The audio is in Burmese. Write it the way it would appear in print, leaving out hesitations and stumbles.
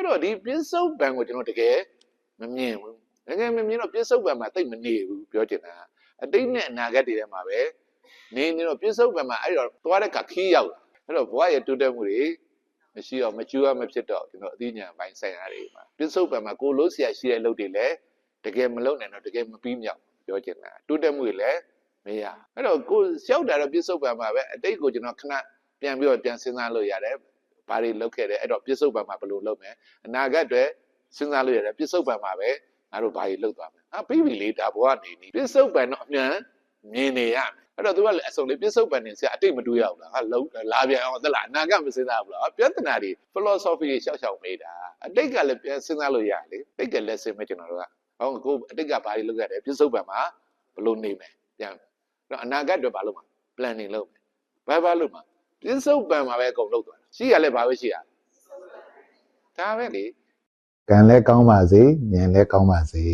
တော့ဒီပြစ္ဆုတ်ပံကိုကျွန်တော်တကယ်မမြင်ဘူးတကယ်မမြင်တော့ပြစ္ဆုတ်ပံမှာတိတ်မနေဘူးပြောချင်တာအတိတ်နဲ့အနာဂတ်တွေထဲမှာပဲနေတော့ပြစ္ဆုတ်ပံမှာအဲ့တော့သွားတဲ့ကခီးရောက်လာအဲ့တော့ဘဝရဲ့တိုးတက်မှုတွေမရှိတော့မကျူးရမဖြစ်တော့ကျွန်တော်အသိဉာဏ်ပိုင်းဆိုင်ရာတွေမှာပြစ္ဆုတ်ပံမှာကိုလို့ဆရာရှိတဲ့အလုပ်တွေလည်းတကယ်မလုပ်နိုင်တော့တကယ်မပြီးမြောက်ပြောချင်တာတိုးတက်မှုတွေလည်းမရအဲ့တော့ကိုလျှောက်တာတော့ပြစ္ဆုတ်ပံမှာပဲအတိတ်ကိုကျွန်တော်ခဏပြန်ပြီးတော့ပြန်စဉ်းစားလို့ရတယ်ဘာတွေလုပ်ခဲ့တယ်အဲ့တော့ပြစ္ဆုတ်ပံမှာဘယ်လိုလုပ်မယ်အနာဂတ်တွေစဉ်းစားလို့ရတယ်ပြစ္ဆုတ်ပံမှာပဲငါတို့ဘာတွေလုပ်သွားမယ်ပြီးပြီလေဒါဘဝနေနေပြစ္ဆုတ်ပံတော့အမြန်မြင်နေရမယ်အဲ့တော့သူကလည်းအစုံလေးပြစ္ဆုတ်ပံနေဆရာအတိတ်မတွေးရဘူးလားလုံးလာပြန်အောင်သလားအနာဂတ်မစဉ်းစားဘူးလားပြဿနာတွေ philosophy တွေရှောက်ရှောက်မေးတာအတိတ်ကလည်းပြန်စဉ်းစားလို့ရလေတိတ်ကလည်းစဉ်းမဲ့ကျွန်တော်တို့ကဟောကိုအတိတ်ကဘာတွေလုပ်ရတယ်ပြစ္ဆုတ်ပံမှာဘယ်လိုနေမယ်ပြန်တော့အနာဂတ်တွေဘာလုပ်မှာ planning လုပ်မယ်ဘာလုပ်မှာပြစ္ဆုတ်ပံမှာပဲအကုန်လုပ်သွားတာရှိရလဲဘာပဲရှိရဒါပဲလေ ကံလဲကောင်းပါစေဉာဏ်လဲကောင်းပါစေ